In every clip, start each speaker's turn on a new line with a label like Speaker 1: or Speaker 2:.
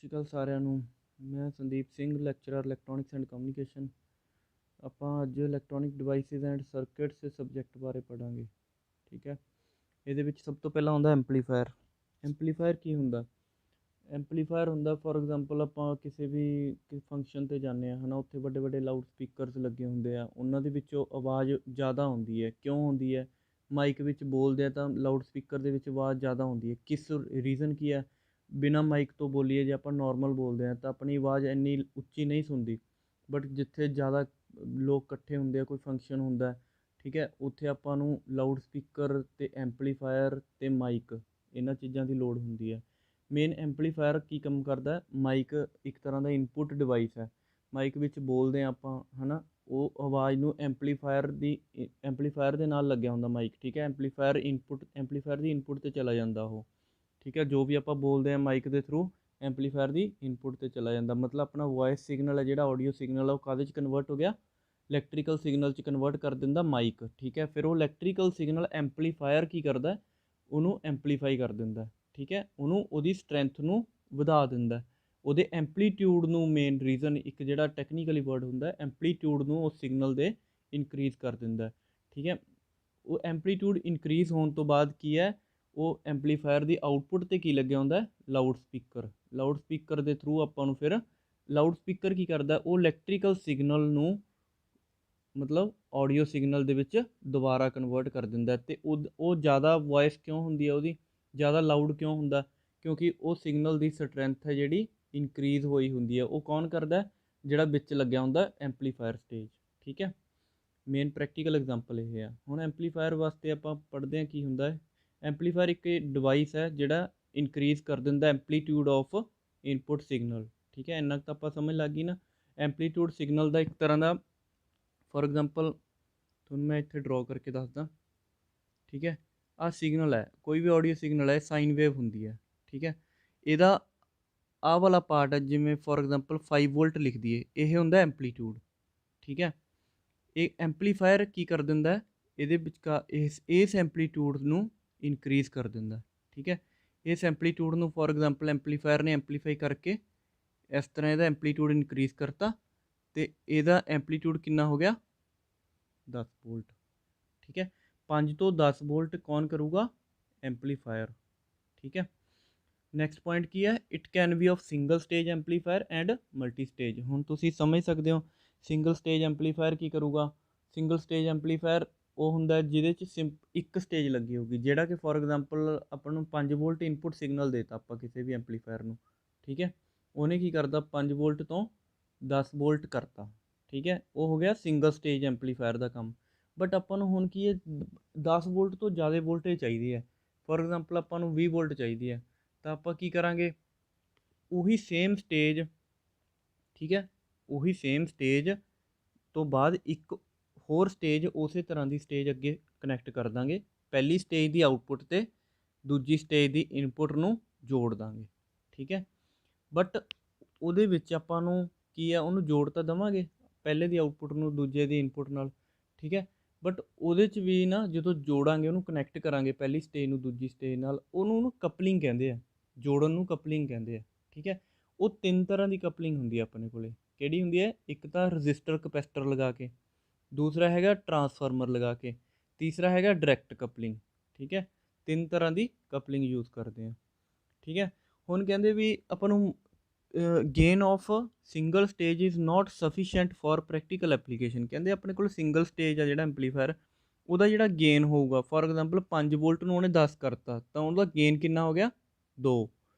Speaker 1: ਸ਼੍ਰੀ ਅਕਾਲ ਸਾਰਿਆਂ ਨੂੰ। ਮੈਂ Sandeep Singh, lecturer electronics and communication. ਆਪਾਂ ਅੱਜ ਇਲੈਕਟ੍ਰੋਨਿਕ ਡਿਵਾਈਸਿਸ ਐਂਡ ਸਰਕਿਟਸ ਦੇ ਸਬਜੈਕਟ ਬਾਰੇ ਪੜ੍ਹਾਂਗੇ। ਠੀਕ ਹੈ, ਇਹਦੇ ਵਿੱਚ ਸਭ ਤੋਂ ਪਹਿਲਾਂ ਆਉਂਦਾ ਐਂਪਲੀਫਾਇਰ। ਐਂਪਲੀਫਾਇਰ ਕੀ ਹੁੰਦਾ? ਐਂਪਲੀਫਾਇਰ ਹੁੰਦਾ, ਫੋਰ ਐਗਜ਼ਾਮਪਲ ਆਪਾਂ ਕਿਸੇ ਵੀ ਫੰਕਸ਼ਨ 'ਤੇ ਜਾਂਦੇ ਹਾਂ ਹੈ ਨਾ, ਉੱਥੇ ਵੱਡੇ ਵੱਡੇ ਲਾਊਡ ਸਪੀਕਰਸ ਲੱਗੇ ਹੁੰਦੇ ਆ, ਉਹਨਾਂ ਦੇ ਵਿੱਚੋਂ ਆਵਾਜ਼ ਜ਼ਿਆਦਾ ਆਉਂਦੀ ਹੈ। ਕਿਉਂ ਹੁੰਦੀ ਹੈ? ਮਾਈਕ ਵਿੱਚ ਬੋਲਦੇ ਆ ਤਾਂ ਲਾਊਡ ਸਪੀਕਰ ਦੇ ਵਿੱਚ ਆਵਾਜ਼ ਜ਼ਿਆਦਾ ਆਉਂਦੀ ਹੈ। ਕਿਸ ਰੀਜ਼ਨ ਕੀ ਹੈ? ਬਿਨਾਂ ਮਾਈਕ ਤੋਂ ਬੋਲੀਏ ਜੇ ਆਪਾਂ ਨੋਰਮਲ ਬੋਲਦੇ ਹਾਂ ਤਾਂ ਆਪਣੀ ਆਵਾਜ਼ ਇੰਨੀ ਉੱਚੀ ਨਹੀਂ ਸੁਣਦੀ, ਬਟ ਜਿੱਥੇ ਜ਼ਿਆਦਾ ਲੋਕ ਇਕੱਠੇ ਹੁੰਦੇ ਆ, ਕੋਈ ਫੰਕਸ਼ਨ ਹੁੰਦਾ, ਠੀਕ ਹੈ, ਉੱਥੇ ਆਪਾਂ ਨੂੰ ਲਾਊਡ ਸਪੀਕਰ ਅਤੇ ਐਂਪਲੀਫਾਇਰ ਅਤੇ ਮਾਈਕ, ਇਹਨਾਂ ਚੀਜ਼ਾਂ ਦੀ ਲੋੜ ਹੁੰਦੀ ਹੈ। ਮੇਨ ਐਂਪਲੀਫਾਇਰ ਕੀ ਕੰਮ ਕਰਦਾ? ਮਾਈਕ ਇੱਕ ਤਰ੍ਹਾਂ ਦਾ ਇਨਪੁਟ ਡਿਵਾਈਸ ਹੈ। ਮਾਈਕ ਵਿੱਚ ਬੋਲਦੇ ਹਾਂ ਆਪਾਂ, ਹੈ ਨਾ, ਉਹ ਆਵਾਜ਼ ਨੂੰ ਐਂਪਲੀਫਾਇਰ ਦੇ ਨਾਲ ਲੱਗਿਆ ਹੁੰਦਾ ਮਾਈਕ, ਠੀਕ ਹੈ। ਐਂਪਲੀਫਾਇਰ ਦੀ ਇਨਪੁਟ 'ਤੇ ਚਲਾ ਜਾਂਦਾ ਉਹ, ਠੀਕ ਹੈ। ਜੋ ਵੀ ਆਪਾਂ ਬੋਲਦੇ ਹਾਂ ਮਾਈਕ ਦੇ ਥਰੂ ਐਂਪਲੀਫਾਇਰ ਦੀ ਇਨਪੁਟ 'ਤੇ ਚਲਾ ਜਾਂਦਾ। ਮਤਲਬ ਆਪਣਾ ਵੋਇਸ ਸਿਗਨਲ ਹੈ ਜਿਹੜਾ ਆਡੀਓ ਸਿਗਨਲ ਹੈ, ਉਹ ਕਾਹਦੇ 'ਚ ਕਨਵਰਟ ਹੋ ਗਿਆ? ਇਲੈਕਟ੍ਰੀਕਲ ਸਿਗਨਲ 'ਚ ਕਨਵਰਟ ਕਰ ਦਿੰਦਾ ਮਾਈਕ, ਠੀਕ ਹੈ। ਫਿਰ ਉਹ ਇਲੈਕਟ੍ਰੀਕਲ ਸਿਗਨਲ ਐਂਪਲੀਫਾਇਰ ਕੀ ਕਰਦਾ? ਉਹਨੂੰ ਐਂਪਲੀਫਾਈ ਕਰ ਦਿੰਦਾ, ਠੀਕ ਹੈ। ਉਹਨੂੰ ਉਹਦੀ ਸਟਰੈਂਥ ਨੂੰ ਵਧਾ ਦਿੰਦਾ, ਉਹਦੇ ਐਂਪਲੀਟਿਊਡ ਨੂੰ। ਮੇਨ ਰੀਜ਼ਨ ਇੱਕ ਜਿਹੜਾ ਟੈਕਨੀਕਲੀ ਵਰਡ ਹੁੰਦਾ, ਐਂਪਲੀਟਿਊਡ ਨੂੰ ਉਹ ਸਿਗਨਲ ਦੇ ਇਨਕਰੀਜ਼ ਕਰ ਦਿੰਦਾ, ਠੀਕ ਹੈ। ਉਹ ਐਂਪਲੀਟਿਊਡ ਇਨਕਰੀਜ਼ ਹੋਣ ਤੋਂ ਬਾਅਦ ਕੀ ਹੈ? ਉਹ ਐਂਪਲੀਫਾਇਰ ਦੀ ਆਊਟਪੁੱਟ 'ਤੇ ਕੀ ਲੱਗਿਆ ਹੁੰਦਾ? Loud speaker. ਲਾਊਡ ਸਪੀਕਰ ਦੇ ਥਰੂ ਆਪਾਂ ਨੂੰ ਫਿਰ ਲਾਊਡ ਸਪੀਕਰ ਕੀ ਕਰਦਾ? ਉਹ ਇਲੈਕਟ੍ਰੀਕਲ ਸਿਗਨਲ ਨੂੰ ਮਤਲਬ ਆਡੀਓ ਸਿਗਨਲ ਦੇ ਵਿੱਚ ਦੁਬਾਰਾ ਕਨਵਰਟ ਕਰ ਦਿੰਦਾ। ਅਤੇ ਉਹ ਜ਼ਿਆਦਾ ਵੋਇਸ ਕਿਉਂ ਹੁੰਦੀ ਹੈ ਉਹਦੀ? ਜ਼ਿਆਦਾ ਲਾਊਡ ਕਿਉਂ ਹੁੰਦਾ? ਕਿਉਂਕਿ ਉਹ ਸਿਗਨਲ ਦੀ ਸਟਰੈਂਥ ਹੈ ਜਿਹੜੀ ਇਨਕਰੀਜ਼ ਹੋਈ ਹੁੰਦੀ ਹੈ। ਉਹ ਕੌਣ ਕਰਦਾ? ਜਿਹੜਾ ਵਿੱਚ ਲੱਗਿਆ ਹੁੰਦਾ ਐਂਪਲੀਫਾਇਰ ਸਟੇਜ, ਠੀਕ ਹੈ। ਮੇਨ ਪ੍ਰੈਕਟੀਕਲ ਐਗਜ਼ਾਮਪਲ ਇਹ ਆ। ਹੁਣ ਐਂਪਲੀਫਾਇਰ ਵਾਸਤੇ ਆਪਾਂ ਪੜ੍ਹਦੇ ਹਾਂ ਕੀ ਹੁੰਦਾ ਹੈ। ਐਂਪਲੀਫਾਇਰ ਇੱਕ ਡਿਵਾਈਸ ਹੈ ਜਿਹੜਾ ਇਨਕਰੀਜ਼ ਕਰ ਦਿੰਦਾ ਐਂਪਲੀਟਿਊਡ ਆਫ ਇਨਪੁਟ ਸਿਗਨਲ, ਠੀਕ ਹੈ। ਇੰਨਾ ਕੁ ਤਾਂ ਆਪਾਂ ਸਮਝ ਲੱਗ ਗਈ ਨਾ। ਐਂਪਲੀਟਿਊਡ ਸਿਗਨਲ ਦਾ ਇੱਕ ਤਰ੍ਹਾਂ ਦਾ, ਫੋਰ ਐਗਜ਼ਾਮਪਲ ਤੁਹਾਨੂੰ ਮੈਂ ਇੱਥੇ ਡਰੋ ਕਰਕੇ ਦੱਸਦਾ, ਠੀਕ ਹੈ। ਆਹ ਸਿਗਨਲ ਹੈ, ਕੋਈ ਵੀ ਆਡੀਓ ਸਿਗਨਲ ਹੈ, ਸਾਈਨ ਵੇਵ ਹੁੰਦੀ ਹੈ, ਠੀਕ ਹੈ। ਇਹਦਾ ਆਹ ਵਾਲਾ ਪਾਰਟ ਹੈ, ਜਿਵੇਂ ਫੋਰ ਐਗਜ਼ਾਮਪਲ 5 ਵੋਲਟ ਲਿਖ ਦਈਏ, ਇਹ ਹੁੰਦਾ ਐਂਪਲੀਟਿਊਡ, ਠੀਕ ਹੈ। ਇਹ ਐਂਪਲੀਫਾਇਰ ਕੀ ਕਰ ਦਿੰਦਾ? ਇਹਦੇ ਵਿਚਕਾਰ ਇਸ ਐਂਪਲੀਟਿਊਡ ਨੂੰ ਇਨਕਰੀਜ਼ ਕਰ ਦਿੰਦਾ, ਠੀਕ ਹੈ। ਇਸ ਐਂਪਲੀਟਿਊਡ ਨੂੰ ਫੋਰ ਐਗਜ਼ਾਮਪਲ ਐਂਪਲੀਫਾਇਰ ਨੇ ਐਂਪਲੀਫਾਈ ਕਰਕੇ ਇਸ ਤਰ੍ਹਾਂ ਇਹਦਾ ਐਂਪਲੀਟਿਊਡ ਇਨਕਰੀਜ਼ ਕਰਤਾ, ਅਤੇ ਇਹਦਾ ਐਂਪਲੀਟਿਊਡ ਕਿੰਨਾ ਹੋ ਗਿਆ? 10 ਵੋਲਟ, ਠੀਕ ਹੈ। 5 ਤੋਂ 10 ਵੋਲਟ ਕੌਣ ਕਰੂਗਾ? ਐਂਪਲੀਫਾਇਰ, ਠੀਕ ਹੈ। ਨੈਕਸਟ ਪੁਆਇੰਟ ਕੀ ਹੈ? It can be of single stage amplifier and multi stage. ਹੁਣ ਤੁਸੀਂ ਸਮਝ ਸਕਦੇ ਹੋ ਸਿੰਗਲ ਸਟੇਜ ਐਂਪਲੀਫਾਇਰ ਕੀ ਕਰੂਗਾ। ਸਿੰਗਲ ਸਟੇਜ ਐਂਪਲੀਫਾਇਰ ਉਹ ਹੁੰਦਾ ਜਿਹਦੇ 'ਚ ਇੱਕ ਸਟੇਜ ਲੱਗੀ ਹੋਊਗੀ, ਜਿਹੜਾ ਕਿ ਫੋਰ ਐਗਜ਼ਾਮਪਲ ਆਪਾਂ ਨੂੰ 5 ਵੋਲਟ ਇਨਪੁਟ ਸਿਗਨਲ ਦੇਤਾ ਆਪਾਂ ਕਿਸੇ ਵੀ ਐਂਪਲੀਫਾਇਰ ਨੂੰ, ਠੀਕ ਹੈ। ਉਹਨੇ ਕੀ ਕਰਦਾ? 5 ਵੋਲਟ ਤੋਂ 10 ਵੋਲਟ ਕਰਤਾ, ਠੀਕ ਹੈ। ਉਹ ਹੋ ਗਿਆ ਸਿੰਗਲ ਸਟੇਜ ਐਂਪਲੀਫਾਇਰ ਦਾ ਕੰਮ। ਬਟ ਆਪਾਂ ਨੂੰ ਹੁਣ ਕੀ ਹੈ? 10 ਵੋਲਟ ਤੋਂ ਜ਼ਿਆਦਾ ਵੋਲਟੇਜ ਚਾਹੀਦੀ ਹੈ। ਫੋਰ ਐਗਜ਼ਾਮਪਲ ਆਪਾਂ ਨੂੰ 20 ਵੋਲਟ ਚਾਹੀਦੀ ਹੈ, ਤਾਂ ਆਪਾਂ ਕੀ ਕਰਾਂਗੇ? ਉਹੀ ਸੇਮ ਸਟੇਜ, ਠੀਕ ਹੈ, ਉਹੀ ਸੇਮ ਸਟੇਜ ਤੋਂ ਬਾਅਦ ਇੱਕ ਹੋਰ ਸਟੇਜ, ਉਸੇ ਤਰ੍ਹਾਂ ਦੀ ਸਟੇਜ ਅੱਗੇ ਕਨੈਕਟ ਕਰ ਦਾਂਗੇ। ਪਹਿਲੀ ਸਟੇਜ ਦੀ ਆਊਟਪੁੱਟ 'ਤੇ ਦੂਜੀ ਸਟੇਜ ਦੀ ਇਨਪੁੱਟ ਨੂੰ ਜੋੜ ਦਾਂਗੇ, ਠੀਕ ਹੈ। ਬਟ ਉਹਦੇ ਵਿੱਚ ਆਪਾਂ ਨੂੰ ਕੀ ਹੈ? ਉਹਨੂੰ ਜੋੜ ਤਾਂ ਦੇਵਾਂਗੇ ਪਹਿਲੇ ਦੀ ਆਊਟਪੁੱਟ ਨੂੰ ਦੂਜੇ ਦੀ ਇਨਪੁੱਟ ਨਾਲ, ਠੀਕ ਹੈ। ਬਟ ਉਹਦੇ 'ਚ ਵੀ ਨਾ, ਜਦੋਂ ਜੋੜਾਂਗੇ, ਉਹਨੂੰ ਕਨੈਕਟ ਕਰਾਂਗੇ ਪਹਿਲੀ ਸਟੇਜ ਨੂੰ ਦੂਜੀ ਸਟੇਜ ਨਾਲ, ਉਹਨੂੰ ਕਪਲਿੰਗ ਕਹਿੰਦੇ ਆ। ਜੋੜਨ ਨੂੰ ਕਪਲਿੰਗ ਕਹਿੰਦੇ ਆ, ਠੀਕ ਹੈ। ਉਹ 3 ਤਰ੍ਹਾਂ ਦੀ ਕਪਲਿੰਗ ਹੁੰਦੀ ਹੈ ਆਪਣੇ ਕੋਲੇ। ਕਿਹੜੀ ਹੁੰਦੀ ਹੈ? ਇੱਕ ਤਾਂ ਰਜਿਸਟਰ ਕਪੈਸਿਟਰ ਲਗਾ ਕੇ, ਦੂਸਰਾ ਹੈਗਾ ਟਰਾਂਸਫਾਰਮਰ ਲਗਾ ਕੇ, ਤੀਸਰਾ ਹੈਗਾ ਡਾਇਰੈਕਟ ਕਪਲਿੰਗ, ਠੀਕ ਹੈ। 3 ਤਰ੍ਹਾਂ ਦੀ ਕਪਲਿੰਗ ਯੂਜ਼ ਕਰਦੇ ਆ, ਠੀਕ ਹੈ। ਹੁਣ ਕਹਿੰਦੇ ਵੀ ਆਪਾਂ ਨੂੰ gain of single stage is not sufficient for practical application. ਕਹਿੰਦੇ ਆਪਣੇ ਕੋਲ ਸਿੰਗਲ ਸਟੇਜ ਆ ਜਿਹੜਾ ਐਂਪਲੀਫਾਇਰ, ਉਹਦਾ ਜਿਹੜਾ ਗੇਨ ਹੋਊਗਾ, ਫੋਰ ਐਗਜ਼ਾਮਪਲ 5 ਵੋਲਟ ਨੂੰ ਉਹਨੇ 10 ਕਰਤਾ, ਤਾਂ ਉਹਦਾ ਗੇਨ ਕਿੰਨਾ ਹੋ ਗਿਆ? 2,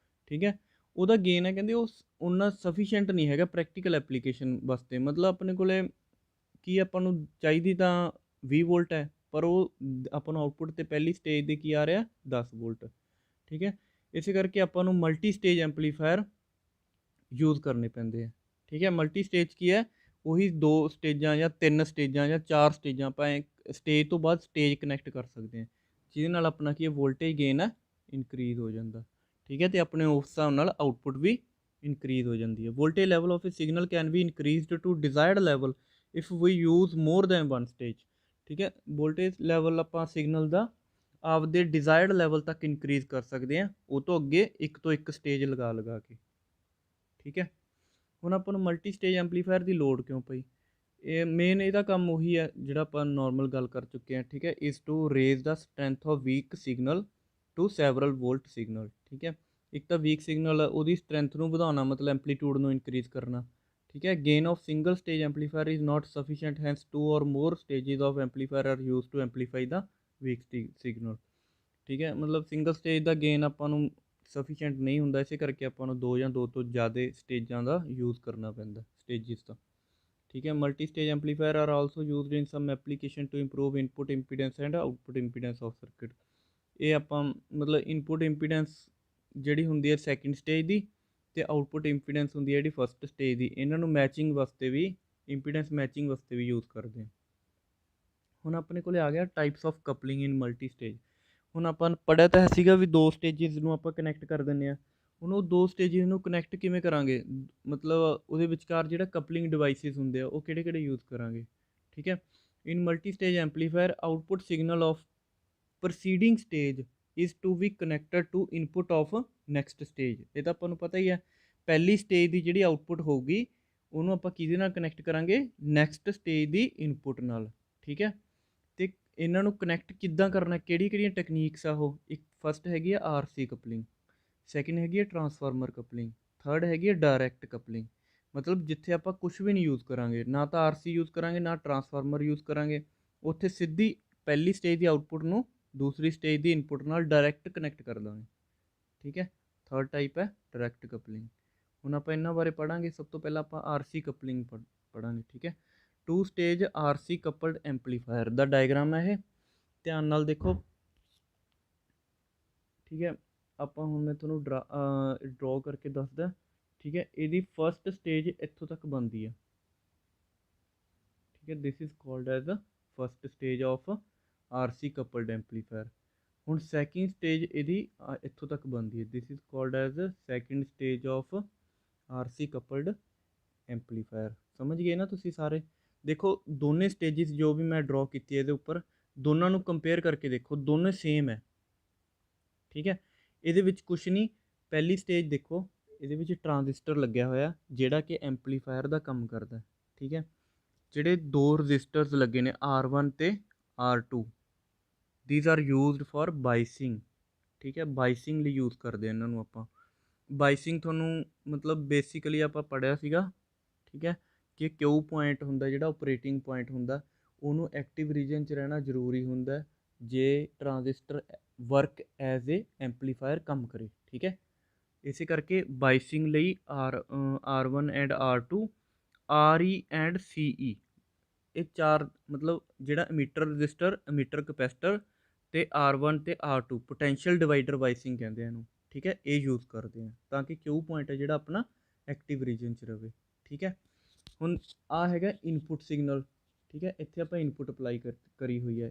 Speaker 1: ਠੀਕ ਹੈ। ਉਹਦਾ ਗੇਨ ਹੈ, ਕਹਿੰਦੇ ਉਹ ਉਨਾ ਸਫੀਸ਼ੀਐਂਟ ਨਹੀਂ ਹੈਗਾ ਪ੍ਰੈਕਟੀਕਲ ਐਪਲੀਕੇਸ਼ਨ ਵਾਸਤੇ। ਮਤਲਬ ਆਪਣੇ ਕੋਲੇ ਕੀ ਆਪਾਂ ਨੂੰ ਚਾਹੀਦੀ ਤਾਂ 20 ਵੋਲਟ ਹੈ, ਪਰ ਉਹ ਆਪਾਂ ਨੂੰ ਆਊਟਪੁੱਟ 'ਤੇ ਪਹਿਲੀ ਸਟੇਜ ਦੇ ਕੀ ਆ ਰਿਹਾ? 10 ਵੋਲਟ, ਠੀਕ ਹੈ। ਇਸੇ ਕਰਕੇ ਆਪਾਂ ਨੂੰ ਮਲਟੀ ਸਟੇਜ ਐਂਪਲੀਫਾਇਰ ਯੂਜ਼ ਕਰਨੇ ਪੈਂਦੇ ਆ, ਠੀਕ ਹੈ। ਮਲਟੀ ਸਟੇਜ ਕੀ ਹੈ? ਉਹੀ 2 ਸਟੇਜਾਂ ਜਾਂ 3 ਸਟੇਜਾਂ ਜਾਂ 4 ਸਟੇਜਾਂ, ਆਪਾਂ ਸਟੇਜ ਤੋਂ ਬਾਅਦ ਸਟੇਜ ਕਨੈਕਟ ਕਰ ਸਕਦੇ ਹਾਂ, ਜਿਹਦੇ ਨਾਲ ਆਪਣਾ ਕੀ ਹੈ? ਵੋਲਟੇਜ ਗੇਨ ਹੈ ਇਨਕਰੀਜ਼ ਹੋ ਜਾਂਦਾ, ਠੀਕ ਹੈ। ਅਤੇ ਆਪਣੇ ਉਸ ਹਿਸਾਬ ਨਾਲ ਆਊਟਪੁੱਟ ਵੀ ਇਨਕਰੀਜ਼ ਹੋ ਜਾਂਦੀ ਹੈ। Voltage level of a signal can be increased to desired level if we use more than 1 stage, ਠੀਕ ਹੈ। ਵੋਲਟੇਜ ਲੈਵਲ ਆਪਾਂ ਸਿਗਨਲ ਦਾ ਆਪਦੇ ਡਿਜ਼ਾਇਰਡ ਲੈਵਲ ਤੱਕ ਇਨਕਰੀਜ਼ ਕਰ ਸਕਦੇ ਹਾਂ, ਉਹ ਤੋਂ ਅੱਗੇ ਇੱਕ ਤੋਂ ਇੱਕ ਸਟੇਜ ਲਗਾ ਕੇ। ਠੀਕ ਹੈ। ਹੁਣ ਆਪਾਂ ਨੂੰ ਮਲਟੀ ਸਟੇਜ ਐਂਪਲੀਫਾਇਰ ਦੀ ਲੋੜ ਕਿਉਂ ਪਈ? ਇਹ ਮੇਨ ਇਹਦਾ ਕੰਮ ਉਹੀ ਹੈ ਜਿਹੜਾ ਆਪਾਂ ਨੋਰਮਲ ਗੱਲ ਕਰ ਚੁੱਕੇ ਹਾਂ, ਠੀਕ ਹੈ। Is to raise the strength of weak signal to several volt signal, ਠੀਕ ਹੈ। ਇੱਕ ਤਾਂ ਵੀਕ ਸਿਗਨਲ ਉਹਦੀ ਸਟਰੈਂਥ ਨੂੰ ਵਧਾਉਣਾ, ਮਤਲਬ ਐਂਪਲੀਟਿਊਡ ਨੂੰ ਇਨਕਰੀਜ਼ ਕਰਨਾ, ਠੀਕ ਹੈ। Gain of single stage amplifier is not sufficient, hence 2 or more stages of amplifier are used to amplify the weak signal, ਠੀਕ ਹੈ। ਮਤਲਬ ਸਿੰਗਲ ਸਟੇਜ ਦਾ ਗੇਨ ਆਪਾਂ ਨੂੰ ਸਫੀਸ਼ੀਐਂਟ ਨਹੀਂ ਹੁੰਦਾ, ਇਸੇ ਕਰਕੇ ਆਪਾਂ ਨੂੰ 2 ਜਾਂ 2 ਤੋਂ ਜ਼ਿਆਦਾ ਸਟੇਜਾਂ ਦਾ ਯੂਜ਼ ਕਰਨਾ ਪੈਂਦਾ, ਸਟੇਜਿਸ ਦਾ, ਠੀਕ ਹੈ। Multi stage amplifier are also used in some application to improve input impedance and output impedance of circuit. ਇਹ ਆਪਾਂ ਮਤਲਬ ਇਨਪੁਟ ਇੰਪੀਡੈਂਸ ਜਿਹੜੀ ਹੁੰਦੀ ਹੈ ਸੈਕਿੰਡ ਸਟੇਜ ਦੀ, ਅਤੇ ਆਊਟਪੁੱਟ ਇੰਪੀਡੈਂਸ ਹੁੰਦੀ ਹੈ ਜਿਹੜੀ ਫਸਟ ਸਟੇਜ ਦੀ, ਇਹਨਾਂ ਨੂੰ ਮੈਚਿੰਗ ਵਾਸਤੇ ਵੀ, ਇੰਪੀਡੈਂਸ ਮੈਚਿੰਗ ਵਾਸਤੇ ਵੀ ਯੂਜ਼ ਕਰਦੇ ਹਾਂ। ਹੁਣ ਆਪਣੇ ਕੋਲ ਆ ਗਿਆ types of coupling in multi stage. ਹੁਣ ਆਪਾਂ ਪੜ੍ਹਿਆ ਤਾਂ ਸੀਗਾ ਵੀ 2 ਸਟੇਜਿਸ ਨੂੰ ਆਪਾਂ ਕਨੈਕਟ ਕਰ ਦਿੰਦੇ ਹਾਂ। ਹੁਣ ਉਹ 2 ਸਟੇਜਿਸ ਨੂੰ ਕਨੈਕਟ ਕਿਵੇਂ ਕਰਾਂਗੇ, ਮਤਲਬ ਉਹਦੇ ਵਿਚਕਾਰ ਜਿਹੜਾ ਕਪਲਿੰਗ ਡਿਵਾਈਸਿਸ ਹੁੰਦੇ ਆ ਉਹ ਕਿਹੜੇ ਯੂਜ਼ ਕਰਾਂਗੇ, ਠੀਕ ਹੈ। In multi stage amplifier output signal of proceeding stage is to be connected to input of next stage. ਇਹ ਤਾਂ ਆਪਾਂ ਨੂੰ ਪਤਾ ਹੀ ਹੈ, ਪਹਿਲੀ ਸਟੇਜ ਦੀ ਜਿਹੜੀ ਆਊਟਪੁੱਟ ਹੋਊਗੀ ਉਹਨੂੰ ਆਪਾਂ ਕਿਹਦੇ ਨਾਲ ਕਨੈਕਟ ਕਰਾਂਗੇ, ਨੈਕਸਟ ਸਟੇਜ ਦੀ ਇਨਪੁਟ ਨਾਲ, ਠੀਕ ਹੈ। ਅਤੇ ਇਹਨਾਂ ਨੂੰ ਕਨੈਕਟ ਕਿੱਦਾਂ ਕਰਨਾ, ਕਿਹੜੀਆਂ ਟੈਕਨੀਕਸ ਆ ਉਹ? ਇੱਕ ਫਸਟ ਹੈਗੀ ਆ RC ਕਪਲਿੰਗ, ਸੈਕਿੰਡ ਹੈਗੀ ਆ ਟਰਾਂਸਫਾਰਮਰ ਕਪਲਿੰਗ, ਥਰਡ ਹੈਗੀ ਆ ਡਾਇਰੈਕਟ ਕਪਲਿੰਗ। ਮਤਲਬ ਜਿੱਥੇ ਆਪਾਂ ਕੁਛ ਵੀ ਨਹੀਂ ਯੂਜ਼ ਕਰਾਂਗੇ, ਨਾ ਤਾਂ RC ਯੂਜ਼ ਕਰਾਂਗੇ ਨਾ ਟਰਾਂਸਫਾਰਮਰ ਯੂਜ਼ ਕਰਾਂਗੇ, ਉੱਥੇ ਸਿੱਧੀ ਪਹਿਲੀ ਸਟੇਜ ਦੀ ਆਊਟਪੁੱਟ ਨੂੰ ਦੂਸਰੀ ਸਟੇਜ ਦੀ ਇਨਪੁਟ ਨਾਲ ਡਾਇਰੈਕਟ ਕਨੈਕਟ ਕਰ ਦਾਂਗੇ, ਠੀਕ ਹੈ। ਥਰਡ ਟਾਈਪ ਹੈ ਡਾਇਰੈਕਟ ਕਪਲਿੰਗ। ਹੁਣ ਆਪਾਂ ਇਹਨਾਂ ਬਾਰੇ ਪੜ੍ਹਾਂਗੇ। ਸਭ ਤੋਂ ਪਹਿਲਾਂ ਆਪਾਂ RC ਕਪਲਿੰਗ ਪੜ੍ਹਾਂਗੇ, ਠੀਕ ਹੈ। 2 ਸਟੇਜ RC ਕਪਲਡ ਐਂਪਲੀਫਾਇਰ ਦਾ ਡਾਇਗਰਾਮ ਹੈ ਇਹ, ਧਿਆਨ ਨਾਲ ਦੇਖੋ, ਠੀਕ ਹੈ। ਆਪਾਂ ਹੁਣ ਮੈਂ ਤੁਹਾਨੂੰ ਡਰਾ ਕਰਕੇ ਦੱਸਦਾ, ਠੀਕ ਹੈ। ਇਹਦੀ ਫਸਟ ਸਟੇਜ ਇੱਥੋਂ ਤੱਕ ਬਣਦੀ ਹੈ, ਠੀਕ ਹੈ। This is called as the first stage of RC coupled amplifier. ਹੁਣ ਸੈਕਿੰਡ ਸਟੇਜ ਇਹਦੀ ਇੱਥੋਂ ਤੱਕ ਬਣਦੀ ਹੈ, this is called as second stage of RC coupled amplifier. ਸਮਝ ਗਏ ਨਾ ਤੁਸੀਂ ਸਾਰੇ? ਦੇਖੋ ਦੋਨੇ ਸਟੇਜਿਸ ਜੋ ਵੀ ਮੈਂ ਡਰਾ ਕੀਤੀ ਹੈ ਇਹਦੇ ਉੱਪਰ, ਦੋਨਾਂ ਨੂੰ ਕੰਪੇਅਰ ਕਰਕੇ ਦੇਖੋ, ਦੋਨੇ ਸੇਮ ਹੈ, ਠੀਕ ਹੈ। ਇਹਦੇ ਵਿੱਚ ਕੁਛ ਨਹੀਂ, ਪਹਿਲੀ ਸਟੇਜ ਦੇਖੋ, ਇਹਦੇ ਵਿੱਚ ਟਰਾਂਜ਼ਿਸਟਰ ਲੱਗਿਆ ਹੋਇਆ ਜਿਹੜਾ ਕਿ ਐਂਪਲੀਫਾਇਰ ਦਾ ਕੰਮ ਕਰਦਾ, ਠੀਕ ਹੈ। ਜਿਹੜੇ 2 ਰਜਿਸਟਰਸ ਲੱਗੇ ਨੇ R1 ਅਤੇ R2, these are used for biasing, ਠੀਕ ਹੈ। ਬਾਈਸਿੰਗ ਲਈ ਯੂਜ਼ ਕਰਦੇ ਇਹਨਾਂ ਨੂੰ ਆਪਾਂ। ਬਾਈਸਿੰਗ ਤੁਹਾਨੂੰ ਮਤਲਬ ਬੇਸਿਕਲੀ ਆਪਾਂ ਪੜ੍ਹਿਆ ਸੀਗਾ, ਠੀਕ ਹੈ, ਕਿ ਕਿਊ ਪੁਆਇੰਟ ਹੁੰਦਾ ਜਿਹੜਾ ਆਪਰੇਟਿੰਗ ਪੁਆਇੰਟ ਹੁੰਦਾ, ਉਹਨੂੰ ਐਕਟਿਵ ਰੀਜਨ 'ਚ ਰਹਿਣਾ ਜ਼ਰੂਰੀ ਹੁੰਦਾ ਜੇ transistor work as a amplifier ਕੰਮ ਕਰੇ, ਠੀਕ ਹੈ। ਇਸੇ ਕਰਕੇ ਬਾਈਸਿੰਗ ਲਈ R1 and R2, RE and CE, ਇਹ 4 ਮਤਲਬ ਜਿਹੜਾ ਐਮੀਟਰ ਰਜਿਸਟਰ, ਐਮੀਟਰ ਕਪੈਸਿਟਰ ਅਤੇ R1 ਅਤੇ R2 ਪੋਟੈਂਸ਼ੀਅਲ ਡਿਵਾਈਡਰ ਬਾਈਸਿੰਗ ਕਹਿੰਦੇ ਆ ਇਹਨੂੰ, ਠੀਕ ਹੈ। ਇਹ ਯੂਜ਼ ਕਰਦੇ ਆ ਤਾਂ ਕਿ ਕਿਊ ਪੁਆਇੰਟ ਹੈ ਜਿਹੜਾ ਆਪਣਾ ਐਕਟਿਵ ਰੀਜਨ 'ਚ ਰਵੇ, ਠੀਕ ਹੈ। ਹੁਣ ਆ ਹੈਗਾ ਇਨਪੁਟ ਸਿਗਨਲ, ਠੀਕ ਹੈ। ਇੱਥੇ ਆਪਾਂ ਇਨਪੁਟ ਅਪਲਾਈ ਕਰੀ ਹੋਈ ਹੈ।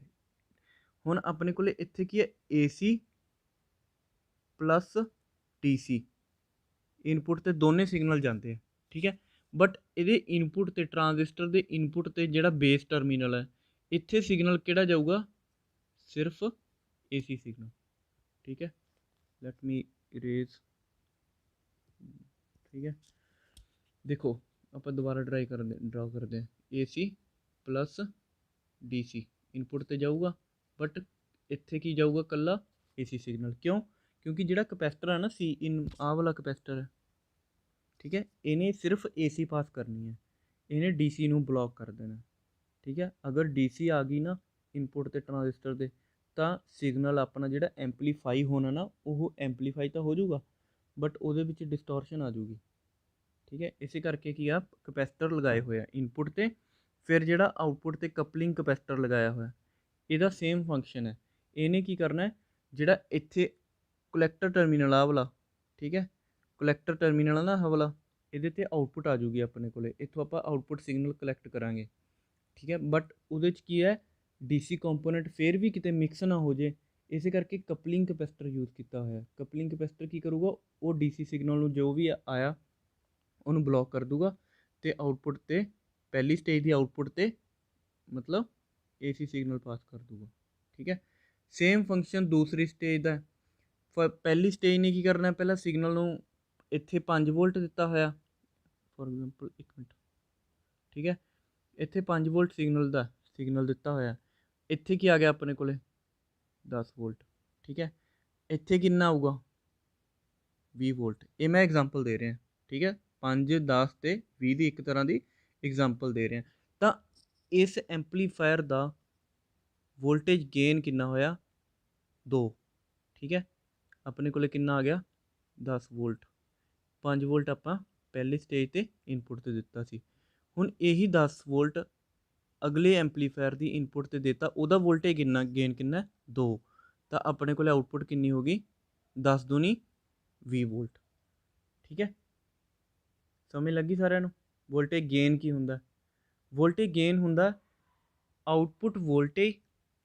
Speaker 1: ਹੁਣ ਆਪਣੇ ਕੋਲ ਇੱਥੇ ਕੀ ਹੈ, AC ਪਲੱਸ DC, ਇਨਪੁਟ 'ਤੇ ਦੋਨੇ ਸਿਗਨਲ ਜਾਂਦੇ ਆ, ਠੀਕ ਹੈ। ਬਟ ਇਹਦੇ ਇਨਪੁਟ 'ਤੇ, ਟਰਾਂਜ਼ਿਸਟਰ ਦੇ ਇਨਪੁਟ 'ਤੇ ਜਿਹੜਾ ਬੇਸ ਟਰਮੀਨਲ ਹੈ, ਇੱਥੇ ਸਿਗਨਲ ਕਿਹੜਾ ਜਾਊਗਾ, ਸਿਰਫ AC ਸਿਗਨਲ, ਠੀਕ ਹੈ। ਲੈਟ ਮੀ ਇਰੇਜ਼, ਠੀਕ ਹੈ। ਦੇਖੋ ਆਪਾਂ ਦੁਬਾਰਾ ਡਰਾ ਕਰਦੇ ਹਾਂ, AC ਪਲੱਸ DC ਇਨਪੁਟ 'ਤੇ ਜਾਊਗਾ, ਬਟ ਇੱਥੇ ਕੀ ਜਾਊਗਾ, ਇਕੱਲਾ AC ਸਿਗਨਲ। ਕਿਉਂ? ਕਿਉਂਕਿ ਜਿਹੜਾ ਕਪੈਸਿਟਰ ਹੈ ਨਾ ਆਹ ਵਾਲਾ ਕਪੈਸਿਟਰ ਹੈ, ਠੀਕ ਹੈ, ਇਹਨੇ ਸਿਰਫ AC ਪਾਸ ਕਰਨੀ ਹੈ, ਇਹਨੇ DC ਨੂੰ ਬਲੌਕ ਕਰ ਦੇਣਾ, ਠੀਕ ਹੈ। ਅਗਰ DC ਆ ਗਈ ਨਾ ਇਨਪੁਟ 'ਤੇ ਟਰਾਂਜ਼ਿਸਟਰ ਦੇ, ਤਾਂ ਸਿਗਨਲ ਆਪਣਾ ਜਿਹੜਾ ਐਂਪਲੀਫਾਈ ਹੋਣਾ ਨਾ, ਉਹ ਐਂਪਲੀਫਾਈ ਤਾਂ ਹੋ ਜਾਊਗਾ ਬਟ ਉਹਦੇ ਵਿੱਚ ਡਿਸਟੋਰਸ਼ਨ ਆ ਜਾਊਗੀ, ਠੀਕ ਹੈ। ਇਸੇ ਕਰਕੇ ਕੀ ਆ, ਕਪੈਸਿਟਰ ਲਗਾਏ ਹੋਏ ਆ ਇਨਪੁਟ 'ਤੇ, ਫਿਰ ਜਿਹੜਾ ਆਊਟਪੁੱਟ 'ਤੇ ਕਪਲਿੰਗ ਕਪੈਸਿਟਰ ਲਗਾਇਆ ਹੋਇਆ, ਇਹਦਾ ਸੇਮ ਫੰਕਸ਼ਨ ਹੈ। ਇਹਨੇ ਕੀ ਕਰਨਾ ਹੈ, ਜਿਹੜਾ ਇੱਥੇ ਕਲੈਕਟਰ ਟਰਮੀਨਲ ਆ ਵਾਲਾ, ਠੀਕ ਹੈ, ਕਲੈਕਟਰ ਟਰਮੀਨਲ ਆ ਨਾ ਆਹ ਵਾਲਾ, ਇਹਦੇ 'ਤੇ ਆਊਟਪੁੱਟ ਆ ਜੂਗੀ ਆਪਣੇ ਕੋਲ, ਇੱਥੋਂ ਆਪਾਂ ਆਊਟਪੁੱਟ ਸਿਗਨਲ ਕਲੈਕਟ ਕਰਾਂਗੇ, ਠੀਕ ਹੈ। ਬਟ ਉਹਦੇ 'ਚ ਕੀ ਹੈ, DC ਕੰਪੋਨੈਂਟ ਫਿਰ ਵੀ ਕਿਤੇ ਮਿਕਸ ਨਾ ਹੋ ਜੇ, ਇਸੇ ਕਰਕੇ ਕਪਲਿੰਗ ਕਪੈਸਿਟਰ ਯੂਜ਼ ਕੀਤਾ ਹੋਇਆ। ਕਪਲਿੰਗ ਕਪੈਸਿਟਰ ਕੀ ਕਰੂਗਾ, ਉਹ DC ਸਿਗਨਲ ਨੂੰ ਜੋ ਵੀ ਆਇਆ ਉਹਨੂੰ ਬਲੌਕ ਕਰ ਦੂਗਾ, ਅਤੇ ਆਊਟਪੁੱਟ 'ਤੇ ਪਹਿਲੀ ਸਟੇਜ ਦੀ ਆਊਟਪੁੱਟ 'ਤੇ ਮਤਲਬ AC ਸਿਗਨਲ ਪਾਸ ਕਰ ਦੂਗਾ, ਠੀਕ ਹੈ। ਸੇਮ ਫੰਕਸ਼ਨ ਦੂਸਰੀ ਸਟੇਜ ਦਾ। ਪਹਿਲੀ ਸਟੇਜ ਨੇ ਕੀ ਕਰਨਾ, ਪਹਿਲਾਂ ਸਿਗਨਲ ਨੂੰ ਇੱਥੇ 5 ਵੋਲਟ ਦਿੱਤਾ ਹੋਇਆ, ਫੋਰ ਐਗਜ਼ਾਮਪਲ 1 ਮਿੰਟ, ਠੀਕ ਹੈ। ਇੱਥੇ 5 ਵੋਲਟ ਸਿਗਨਲ ਦਿੱਤਾ ਹੋਇਆ, ਇੱਥੇ ਕੀ ਆ ਗਿਆ ਆਪਣੇ ਕੋਲੇ 10 ਵੋਲਟ, ਠੀਕ ਹੈ। ਇੱਥੇ ਕਿੰਨਾ ਆਊਗਾ 20 ਵੋਲਟ। ਇਹ ਮੈਂ ਐਗਜ਼ਾਮਪਲ ਦੇ ਰਿਹਾ, ਠੀਕ ਹੈ। 5 10 ਤੇ 20 ਦੀ ਇੱਕ ਤਰ੍ਹਾਂ ਦੀ ਐਗਜ਼ਾਮਪਲ ਦੇ ਰਿਹਾ। ਤਾਂ ਇਸ ਐਂਪਲੀਫਾਇਰ ਦਾ ਵੋਲਟੇਜ ਗੇਨ ਕਿੰਨਾ ਹੋਇਆ 2, ਠੀਕ ਹੈ। ਆਪਣੇ ਕੋਲੇ ਕਿੰਨਾ ਆ ਗਿਆ 10 ਵੋਲਟ, 5 ਵੋਲਟ ਆਪਾਂ ਪਹਿਲੀ ਸਟੇਜ ਤੇ ਇਨਪੁਟ ਤੇ ਦਿੱਤਾ ਸੀ। ਹੁਣ ਇਹੀ 10 ਵੋਲਟ ਅਗਲੇ ਐਂਪਲੀਫਾਇਰ ਦੀ ਇਨਪੁਟ ਤੇ ਦਿੱਤਾ, ਉਹਦਾ ਵੋਲਟੇਜ ਕਿੰਨਾ ਗੇਨ ਕਿੰਨਾ 2। ਤਾਂ ਆਪਣੇ ਕੋਲੇ ਆਊਟਪੁੱਟ ਕਿੰਨੀ ਹੋ ਗਈ 10 ਦੂਣੀ 20 ਵੋਲਟ, ਠੀਕ ਹੈ। ਸਮਝ ਲੱਗੀ ਸਾਰਿਆਂ ਨੂੰ। ਵੋਲਟੇਜ ਗੇਨ ਕੀ ਹੁੰਦਾ? ਵੋਲਟੇਜ ਗੇਨ ਹੁੰਦਾ output voltage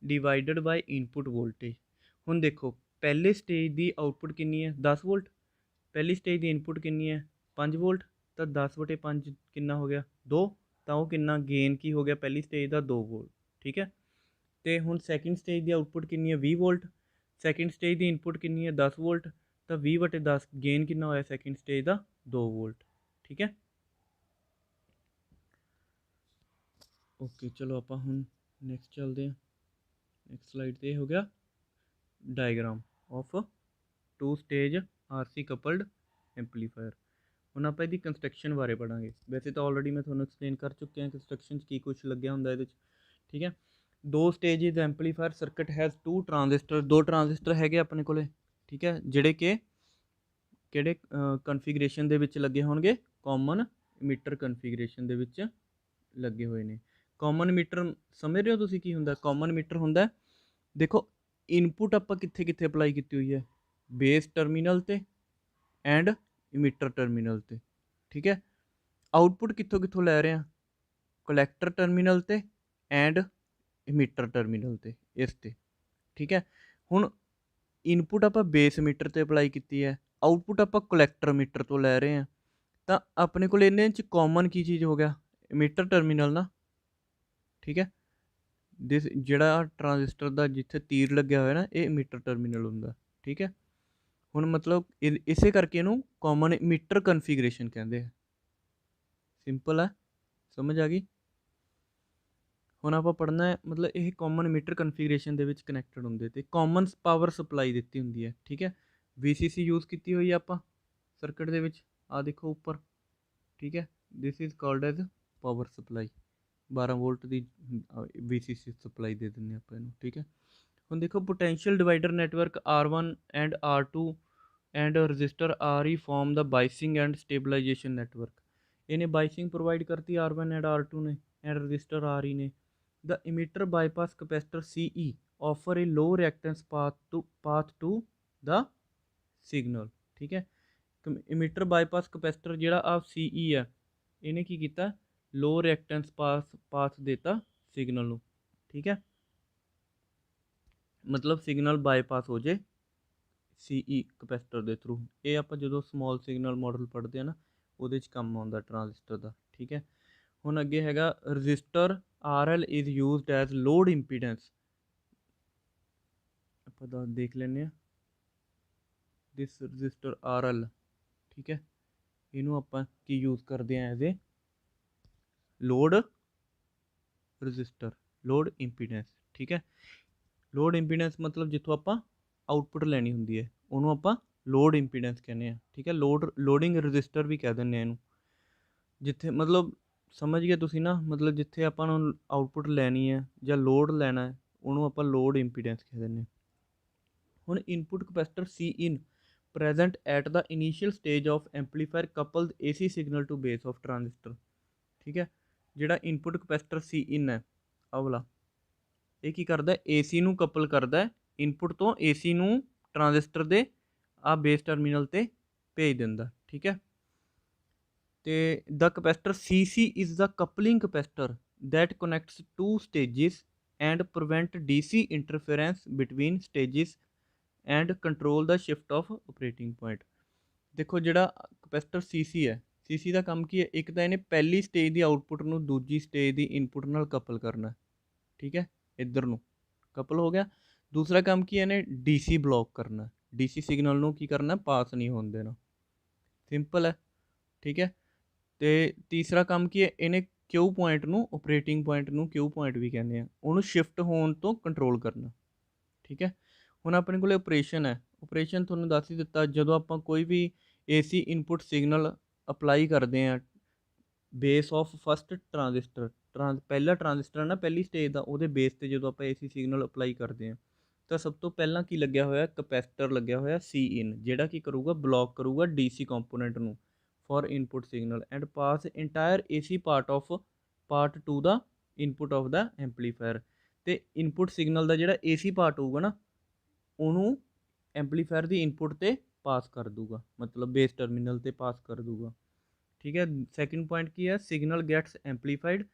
Speaker 1: divided by input voltage. ਹੁਣ ਦੇਖੋ ਪਹਿਲੇ ਸਟੇਜ ਦੀ ਆਊਟਪੁੱਟ ਕਿੰਨੀ ਹੈ 10 ਵੋਲਟ, ਪਹਿਲੀ ਸਟੇਜ ਦੀ ਇਨਪੁਟ ਕਿੰਨੀ ਹੈ 5 ਵੋਲਟ, ਤਾਂ 10/5 ਕਿੰਨਾ ਹੋ ਗਿਆ 2। ਤਾਂ ਉਹ ਕਿੰਨਾ ਗੇਨ ਕੀ ਹੋ ਗਿਆ ਪਹਿਲੀ ਸਟੇਜ ਦਾ 2 ਵੋਲਟ, ਠੀਕ ਹੈ। ਤੇ ਹੁਣ ਸੈਕਿੰਡ ਸਟੇਜ ਦੀ ਆਊਟਪੁੱਟ ਕਿੰਨੀ ਹੈ 20 ਵੋਲਟ, ਸੈਕਿੰਡ ਸਟੇਜ ਦੀ ਇਨਪੁਟ ਕਿੰਨੀ ਹੈ 10 ਵੋਲਟ, ਤਾਂ 20/10 ਗੇਨ ਕਿੰਨਾ ਹੋਇਆ ਸੈਕਿੰਡ ਸਟੇਜ ਦਾ 2 ਵੋਲਟ, ਠੀਕ ਹੈ। ਓਕੇ ਚਲੋ ਆਪਾਂ ਹੁਣ ਨੈਕਸਟ ਚੱਲਦੇ ਹਾਂ। ਨੈਕਸਟ ਸਲਾਈਡ 'ਤੇ ਹੋ ਗਿਆ diagram of 2 stage RC coupled amplifier. ਹੁਣ ਆਪਾਂ ਇਹਦੀ ਕੰਸਟਰਕਸ਼ਨ ਬਾਰੇ ਪੜ੍ਹਾਂਗੇ। ਵੈਸੇ ਤਾਂ ਆਲਰੇਡੀ ਮੈਂ ਤੁਹਾਨੂੰ ਐਕਸਪਲੇਨ ਕਰ ਚੁੱਕਿਆ ਕੰਸਟਰਕਸ਼ਨ 'ਚ ਕੀ ਕੁਛ ਲੱਗਿਆ ਹੁੰਦਾ ਇਹਦੇ 'ਚ, ਠੀਕ ਹੈ। 2 stage amplifier circuit has 2 transistor, 2 transistor ਹੈਗੇ ਆਪਣੇ ਕੋਲੇ, ਠੀਕ ਹੈ, ਜਿਹੜੇ ਕਿ ਕਿਹੜੇ ਕਨਫੀਗਰੇਸ਼ਨ ਦੇ ਵਿੱਚ ਲੱਗੇ ਹੋਣਗੇ ਕਾਮਨ ਇਮੀਟਰ ਕਨਫੀਗਰੇਸ਼ਨ ਦੇ ਵਿੱਚ ਲੱਗੇ ਹੋਏ ਨੇ। ਕਾਮਨ ਇਮੀਟਰ ਸਮਝ ਰਹੇ ਹੋ ਤੁਸੀਂ ਕੀ ਹੁੰਦਾ? ਕਾਮਨ ਇਮੀਟਰ ਹੁੰਦਾ, ਦੇਖੋ ਇਨਪੁਟ ਆਪਾਂ ਕਿੱਥੇ ਕਿੱਥੇ ਅਪਲਾਈ ਕੀਤੀ ਹੋਈ ਹੈ ਬੇਸ ਟਰਮੀਨਲ ਤੇ ਐਂਡ ਇਮੀਟਰ ਟਰਮੀਨਲ ਤੇ, ਠੀਕ ਹੈ। ਆਊਟਪੁੱਟ ਕਿੱਥੋਂ ਕਿੱਥੋਂ ਲੈ ਰਹੇ ਹਾਂ ਕਲੈਕਟਰ ਟਰਮੀਨਲ ਤੇ ਐਂਡ ਇਮੀਟਰ ਟਰਮੀਨਲ ਤੇ, ਇਸ ਤੇ, ਠੀਕ ਹੈ। ਹੁਣ ਇਨਪੁੱਟ ਆਪਾਂ ਬੇਸ ਮੀਟਰ ਤੇ ਅਪਲਾਈ ਕੀਤੀ ਹੈ, ਆਊਟਪੁੱਟ ਆਪਾਂ ਕਲੈਕਟਰ ਮੀਟਰ ਤੋਂ ਲੈ ਰਹੇ ਹਾਂ। ਤਾਂ ਆਪਣੇ ਕੋਲ ਇਹਨਾਂ 'ਚ ਕਾਮਨ ਕੀ ਚੀਜ਼ ਹੋ ਗਿਆ ਇਮੀਟਰ ਟਰਮੀਨਲ ਨਾ, ਠੀਕ ਹੈ। ਜਿਹੜਾ ਟਰਾਂਜ਼ਿਸਟਰ ਦਾ ਜਿੱਥੇ ਤੀਰ ਲੱਗਿਆ ਹੋਇਆ ਨਾ ਇਹ ਇਮੀਟਰ ਟਰਮੀਨਲ ਹੁੰਦਾ, ਠੀਕ ਹੈ। ਹੁਣ ਮਤਲਬ ਇਸੇ ਕਰਕੇ ਇਹਨੂੰ ਕਾਮਨ ਇਮੀਟਰ ਕਨਫੀਗਰੇਸ਼ਨ ਕਹਿੰਦੇ ਆ। ਸਿੰਪਲ ਹੈ, ਸਮਝ ਆ ਗਈ। ਹੁਣ ਆਪਾਂ ਪੜ੍ਹਨਾ ਹੈ ਮਤਲਬ ਇਹ ਕਾਮਨ ਇਮੀਟਰ ਕਨਫੀਗਰੇਸ਼ਨ ਦੇ ਵਿੱਚ ਕਨੈਕਟਡ ਹੁੰਦੇ ਤੇ ਕਾਮਨ ਪਾਵਰ ਸਪਲਾਈ ਦਿੱਤੀ ਹੁੰਦੀ ਹੈ, ਠੀਕ ਹੈ। VCC ਯੂਜ਼ ਕੀਤੀ ਹੋਈ ਆਪਾਂ ਸਰਕਟ ਦੇ ਵਿੱਚ, ਆ ਦੇਖੋ ਉੱਪਰ, ਠੀਕ ਹੈ। This is called as power supply. 12 volt ਦੀ VCC ਸਪਲਾਈ ਦੇ ਦਿੰਦੇ ਆਪਾਂ ਇਹਨੂੰ, ਠੀਕ ਹੈ। ਹੁਣ ਦੇਖੋ potential divider network R1 and R2 and resistor RE form ਦਾ ਬਾਈਸਿੰਗ ਐਂਡ ਸਟੇਬਲਾਈਜੇਸ਼ਨ ਨੈਟਵਰਕ। ਇਹਨੇ ਬਾਈਸਿੰਗ ਪ੍ਰੋਵਾਈਡ ਕਰਤੀ R1 ਐਂਡ R2 ਨੇ ਐਂਡ ਰਜਿਸਟਰ RE ਨੇ। The emitter bypass capacitor CE offer a low reactance path to the signal, ठीक है। emitter bypass capacitor ਜਿਹੜਾ ਆ CE ਹੈ ਇਹਨੇ ਕੀ ਕੀਤਾ low reactance path ਦੇਤਾ ਸਿਗਨਲ ਨੂੰ, ਠੀਕ ਹੈ। ਮਤਲਬ ਸਿਗਨਲ ਬਾਈਪਾਸ ਹੋ ਜੇ CE ਕਪੈਸਿਟਰ ਦੇ ਥਰੂ। ਇਹ ਆਪਾਂ ਜਦੋਂ ਸਮੋਲ ਸਿਗਨਲ ਮਾਡਲ ਪੜ੍ਹਦੇ ਆ ਨਾ ਉਹਦੇ 'ਚ ਕੰਮ ਆਉਂਦਾ ਟਰਾਂਜ਼ਿਸਟਰ ਦਾ, ਠੀਕ ਹੈ। ਹੁਣ ਅੱਗੇ ਹੈਗਾ register RL is used as load impedance। ਆਪਾਂ ਦੇਖ ਲੈਂਦੇ ਹਾਂ ਦਿਸ ਰਜਿਸਟਰ RL, ਠੀਕ ਹੈ। ਇਹਨੂੰ ਆਪਾਂ ਕੀ ਯੂਜ਼ ਕਰਦੇ ਹਾਂ as a load resistor, load impedance, ਠੀਕ ਹੈ। ਲੋਡ ਇੰਪੀਡੈਂਸ ਮਤਲਬ ਜਿੱਥੋਂ ਆਪਾਂ ਆਊਟਪੁੱਟ ਲੈਣੀ ਹੁੰਦੀ ਹੈ ਉਹਨੂੰ ਆਪਾਂ ਲੋਡ ਇੰਪੀਡੈਂਸ ਕਹਿੰਦੇ ਹਾਂ, ਠੀਕ ਹੈ। ਲੋਡਿੰਗ ਰਜਿਸਟਰ ਵੀ ਕਹਿ ਦਿੰਦੇ ਹਾਂ ਇਹਨੂੰ। ਜਿੱਥੇ ਮਤਲਬ ਸਮਝ ਗਏ ਤੁਸੀਂ ਨਾ, ਮਤਲਬ ਜਿੱਥੇ ਆਪਾਂ ਨੂੰ ਆਊਟਪੁੱਟ ਲੈਣੀ ਹੈ ਜਾਂ ਲੋਡ ਲੈਣਾ ਹੈ ਉਹਨੂੰ ਆਪਾਂ ਲੋਡ ਇੰਪੀਡੈਂਸ ਕਹਿ ਦਿੰਦੇ ਹਾਂ। ਹੁਣ input capacitor Cin present at the initial stage of amplifier coupled AC signal to base of transistor, ਠੀਕ ਹੈ। ਜਿਹੜਾ ਇਨਪੁਟ ਕਪੈਸਿਟਰ Cin ਹੈ ਆਹ ਵਾਲਾ, ਇਹ ਕੀ ਕਰਦਾ AC ਨੂੰ ਕਪਲ ਕਰਦਾ ਇਨਪੁਟ ਤੋਂ AC ਨੂੰ ਟਰਾਂਜ਼ਿਸਟਰ ਦੇ ਆ ਬੇਸ ਟਰਮੀਨਲ 'ਤੇ ਭੇਜ ਦਿੰਦਾ, ਠੀਕ ਹੈ। ਤੇ the capacitor CC is the coupling capacitor that connects two stages and prevent DC interference between stages and control the shift of operating point। ਦੇਖੋ ਜਿਹੜਾ ਕਪੈਸਿਟਰ CC ਹੈ, CC ਦਾ ਕੰਮ ਕੀ ਹੈ, ਇੱਕ ਤਾਂ ਇਹਨੇ ਪਹਿਲੀ ਸਟੇਜ ਦੀ ਆਊਟਪੁੱਟ ਨੂੰ ਦੂਜੀ ਸਟੇਜ ਦੀ ਇਨਪੁੱਟ ਨਾਲ ਕਪਲ ਕਰਨਾ, ਠੀਕ ਹੈ, ਇੱਧਰ ਨੂੰ ਕਪਲ ਹੋ ਗਿਆ। ਦੂਸਰਾ ਕੰਮ ਕੀ ਹੈ, ਇਹਨੇ DC ਬਲੌਕ ਕਰਨਾ, DC ਸਿਗਨਲ ਨੂੰ ਕੀ ਕਰਨਾ ਪਾਸ ਨਹੀਂ ਹੋਣ ਦੇਣਾ। ਸਿੰਪਲ ਹੈ, ਠੀਕ ਹੈ। ਤੇ ਤੀਸਰਾ ਕੰਮ ਕੀ ਹੈ, ਇਹਨੇ ਕਿਊ ਪੁਆਇੰਟ ਨੂੰ, ਆਪਰੇਟਿੰਗ ਪੁਆਇੰਟ ਨੂੰ ਕਿਊ ਪੁਆਇੰਟ ਵੀ ਕਹਿੰਦੇ ਆ, ਉਹਨੂੰ ਸ਼ਿਫਟ ਹੋਣ ਤੋਂ ਕੰਟਰੋਲ ਕਰਨਾ। ਠੀਕ ਹੈ, ਹੁਣ ਆਪਣੇ ਕੋਲੇ ਆਪਰੇਸ਼ਨ ਹੈ। ਆਪਰੇਸ਼ਨ ਤੁਹਾਨੂੰ ਦੱਸ ਹੀ ਦਿੱਤਾ, ਜਦੋਂ ਆਪਾਂ ਕੋਈ ਵੀ ਏਸੀ ਇਨਪੁਟ ਸਿਗਨਲ ਅਪਲਾਈ ਕਰਦੇ ਹਾਂ ਬੇਸ ਆਫ ਫਸਟ ਟਰਾਂਜ਼ਿਸਟਰ, ਪਹਿਲਾ ਟਰਾਂਜ਼ਿਸਟਰ ਨਾ ਪਹਿਲੀ ਸਟੇਜ ਦਾ, ਉਹਦੇ ਬੇਸ 'ਤੇ ਜਦੋਂ ਆਪਾਂ ਏਸੀ ਸਿਗਨਲ ਅਪਲਾਈ ਕਰਦੇ ਹਾਂ ਤਾਂ ਸਭ ਤੋਂ ਪਹਿਲਾਂ ਕੀ ਲੱਗਿਆ ਹੋਇਆ, ਕਪੈਸਿਟਰ ਲੱਗਿਆ ਹੋਇਆ ਸੀ ਇਨ, ਜਿਹੜਾ ਕੀ ਕਰੂਗਾ, ਬਲੌਕ ਕਰੂਗਾ ਡੀਸੀ ਕੰਪੋਨੈਂਟ ਨੂੰ for input signal and pass entire AC part two the input of the amplifier. ਤੇ ਇਨਪੁਟ ਸਿਗਨਲ ਦਾ ਜਿਹੜਾ ਏਸੀ ਪਾਰਟ ਹੋਊਗਾ ਨਾ, ਉਹਨੂੰ ਐਂਪਲੀਫਾਇਰ ਦੀ ਇਨਪੁਟ 'ਤੇ ਪਾਸ ਕਰ ਦੂਗਾ, ਮਤਲਬ ਬੇਸ ਟਰਮੀਨਲ 'ਤੇ ਪਾਸ ਕਰ ਦੂਗਾ। ਠੀਕ ਹੈ, ਸੈਕਿੰਡ ਪੁਆਇੰਟ ਕੀ ਹੈ, ਸਿਗਨਲ ਗੈਟਸ ਐਂਪਲੀਫਾਈਡ।